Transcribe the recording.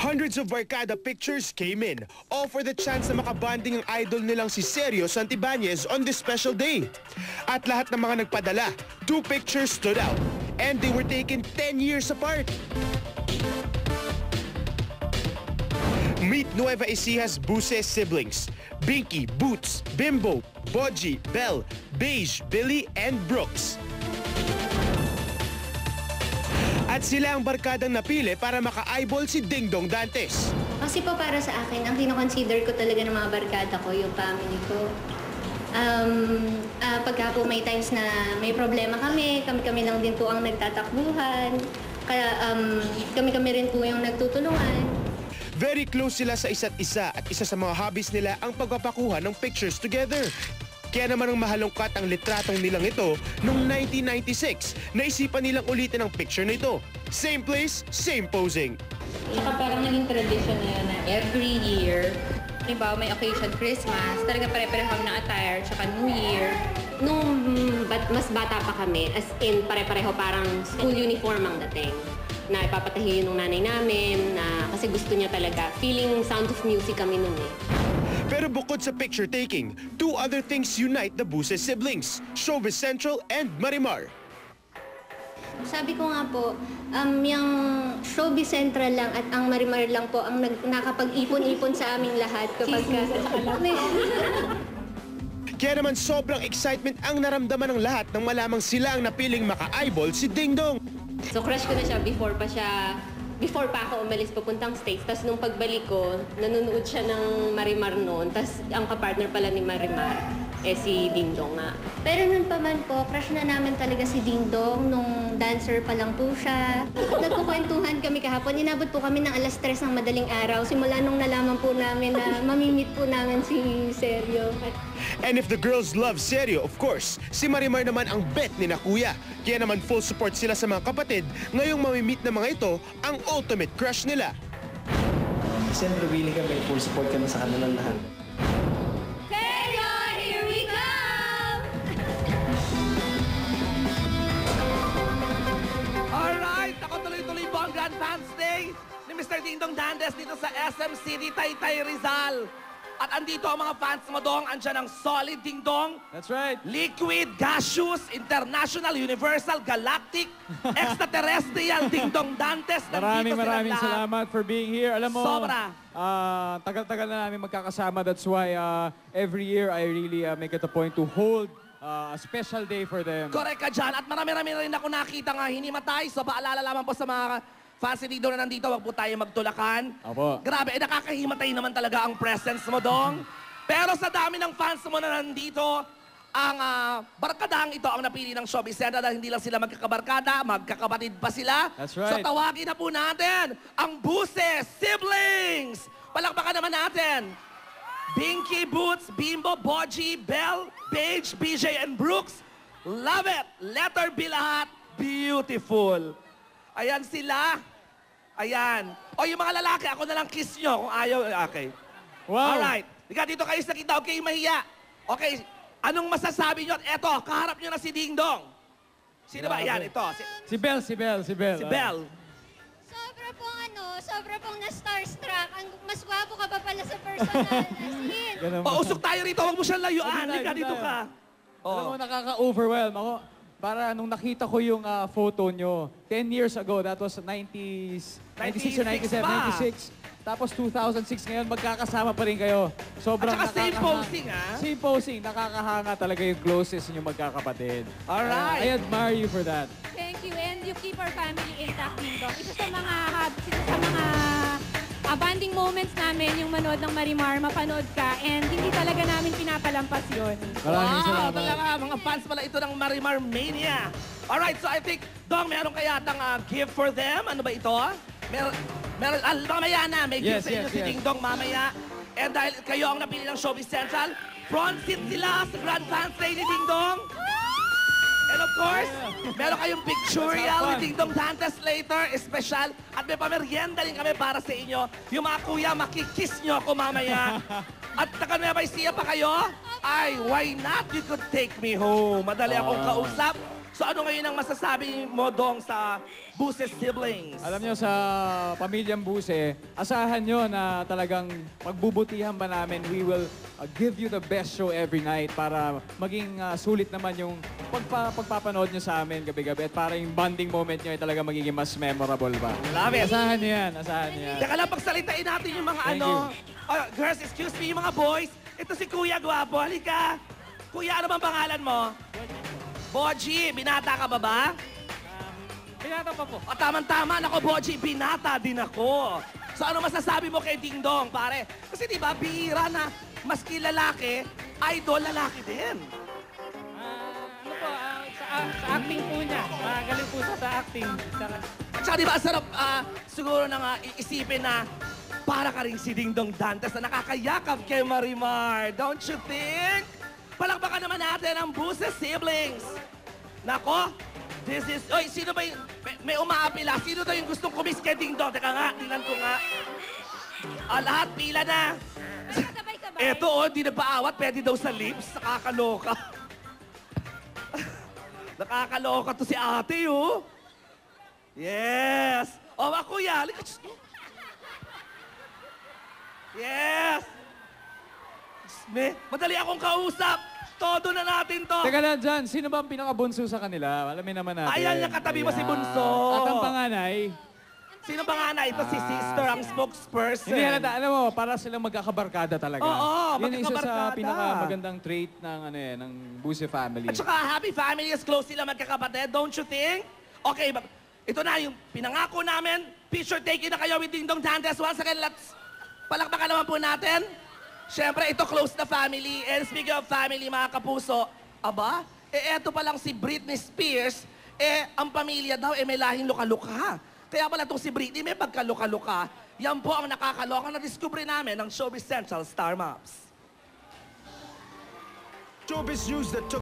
Hundreds of barkada pictures came in, all for the chance na makabanding ang idol nilang si Sergio Santibanez on this special day. At lahat ng mga nagpadala, 2 pictures stood out, and they were taken 10 years apart. Meet Nueva Ecija's Buses siblings, Binky, Boots, Bimbo, Boji, Belle, Beige, Billy, and Brooks. At sila ang barkadang napili para maka-eyeball si Dingdong Dantes. Kasi po para sa akin, ang kino-consider ko talaga ng mga barkada ko, yung family ko. Pagka po may times na may problema kami lang din po ang nagtatakbuhan. Kaya kami rin po yung nagtutulungan. Very close sila sa isa't isa at isa sa mga hobbies nila ang pagpapakuha ng pictures together. Kaya naman ang mahalongkat ang litratong nilang ito noong 1996. Naisipan nilang ulitin ang picture nito. Same place, same posing. Saka parang naging tradition na yun na every year, halimbawa may occasion, Christmas, talaga pare-pareho kami ng attire, tsaka New Year. Nung mas bata pa kami, as in pare-pareho parang school uniform ang dating. Na ipapatahi yun ng nanay namin, na kasi gusto niya talaga. Feeling Sound of Music kami nun eh. Pero bukod sa picture taking, 2 other things unite the Buses siblings, Showbiz Central and Marimar. Sabi ko nga po, yung Showbiz Central lang at ang Marimar lang po ang nakapag-ipon-ipon sa aming lahat kapag Kaya naman sobrang excitement ang naramdaman ng lahat nang malamang sila ang napiling maka-eyeball si Dingdong. So crush ko na siya before pa ako umalis papuntang States. Tapos nung pagbalik ko, nanonood siya ng Marimar noon. Tapos ang kapartner pala ni Marimar, si Dingdong nga. Pero nun pa man po, crush na namin talaga si Dingdong nung dancer pa lang po siya. Nagkukwentuhan kami kahapon. Inabot po kami ng 3:00 ng madaling araw. Simula nung nalaman po namin na mamimit po namin si Sergio. And if the girls love Sergio, of course, si Marimar naman ang bet ni na kuya. Kaya naman full support sila sa mga kapatid ngayong mamimit na mga ito ang ultimate crush nila. Siyempre, willing kami, full support kami sa kanilang lahat. Sergio, here we come! Alright, ako tuloy-tuloy po ang Grand Fans Day ni Mr. Dingdong Dantes dito sa SM City, Taytay, Rizal. At andito ang mga fans mo dong, andyan ang Solid Dingdong. That's right. Liquid, Gaseous, International, Universal, Galactic, Extraterrestrial, Dingdong Dantes. Maraming salamat for being here. Alam mo, Sobra. Tagal-tagal na namin magkakasama. That's why every year I really make it a point to hold a special day for them. Correct ka dyan. At marami-rami rin ako nakita nga hinimatay. So paalala lamang po sa mga fans ni Dingdong na nandito, wag po tayo magtulakan. Opo. Grabe, nakakahimatay naman talaga ang presence mo, Dong. Pero sa dami ng fans mo na nandito, ang barkadang ito ang napili ng Showbiz Central dahil hindi lang sila magkakabarkada, magkakabatid pa sila. That's right. So tawagin na po natin ang Buses Siblings! Palakpakan naman natin. Binky, Boots, Bimbo, Boji, Belle, Beige, BJ, and Brooks. Love it! Letter B lahat. Beautiful. Ayan sila. Ayan. O yung mga lalaki, ako na lang kiss nyo kung ayaw. Okay. Wow. Alright. Dito kayo sa kita, okay, mahiya. Okay, anong masasabi nyo? Eto, kaharap nyo na si Dingdong. Sino ba? Ayan, ito. Si Belle. Si Belle. Sobra pong na-starstruck. Mas gwapo ka pa pala sa personal. As in. Pausok tayo rito, huwag mo siyang layuan. Hindi Halika, tayo. dito ka. Alam mo, nakaka-overwhelm ako. Para nung nakita ko yung photo nyo, 10 years ago, that was 96 or 97, 96. Tapos 2006 ngayon, magkakasama pa rin kayo. Sobrang At saka same posing, ha? Same posing. Nakakahanga talaga yung closest niyo magkakapatid. Alright. I admire you for that. Thank you, and you keep our family intact, Dingdong. Isa sa mga bonding moments namin, yung manood ng Marimar, mapanood ka, and hindi talaga namin pinapalampas yun. Maraming salamat. Talaga, mga fans pala ito ng Marimar Mania. Alright, so I think, Dong, meron kaya atang gift for them? Ano ba ito? Mamaya na, may gift sa inyo si Dingdong mamaya. And dahil kayo ang napili ng Showbiz Central, front seat sila sa Grand Fans Day ni Dingdong. And of course, meron kayong pictorial ni Dingdong Dantes later, special. At may pamerienda rin kami para sa inyo. Yung mga kuya, makikiss nyo ako mamaya. At taga-Nueva Ecija pa kayo? Ay, why not? You could take me home. Madali akong kausap. So ano ngayon ang masasabi mo, Dong, sa Buse Siblings? Alam nyo, sa pamilyang Buse, asahan nyo na talagang pagbubutihan pa namin. We will give you the best show every night para maging sulit naman yung pagpapanood nyo sa amin gabi-gabi at para yung bonding moment nyo ay talaga magiging mas memorable pa. Love it. Asahan nyo yan, asahan nyo yan. Teka lang, pagsalitain natin yung mga Thank girls, excuse me, yung mga boys. Ito si Kuya Guapo. Halika. Kuya, ano bang pangalan mo? Boji, binata ka ba? Pinata pa po. O, tama-tama. Nako, Boji, binata din ako. So, ano masasabi mo kay Ding Dong, pare? Kasi di ba, bihira na maski lalaki, idol lalaki din. Ano po, sa acting po niya. Magaling po sa acting. At saka di ba, ang sarap siguro na iisipin na para ka rin si Ding Dong Dantes na nakakayakap kay Marimar. Don't you think? Palakpakan naman natin ang Buse Siblings. Nako, this is... Oy, sino ba yung... May umaapila. Sino daw yung gustong kumis kay Ding Dong? Teka nga, tingnan ko nga. Lahat pila na. Sabay-sabay. Eto, di nagpaawat. Pwede daw sa lips. Nakakaloka. Nakakaloka to si ate, oh. Yes. O, kuya. Yes. Madali akong kausap. Todo na natin to. Teka lang dyan, sino ba ang pinakabunso sa kanila? Alamin naman natin. Ayan, yung katabi mo si Bunso. At ang panganay, Sino ba nga na? Ito si sister, ang spokesperson. hindi halata, alam mo, para silang magkakabarkada talaga. Oo, Yun ang isa sa magkakabarkada. pinakamagandang trait ng, ng Buse family. At saka happy family is close sila magkakapatid, don't you think? Okay, ito na yung pinangako namin. Picture taking na kayo with Ding Dong Dantes. Once again, let's palakpakan naman po natin. Siyempre, ito close na family. And speaking of family, mga kapuso, aba, eto pa lang si Britney Spears, ang pamilya daw, may lahing luka-luka. Kaya pala itong si Britney, may pagkaluka-luka. Yan po ang nakakaloka na discovery namin ng Showbiz Central Star Maps. Showbiz news that took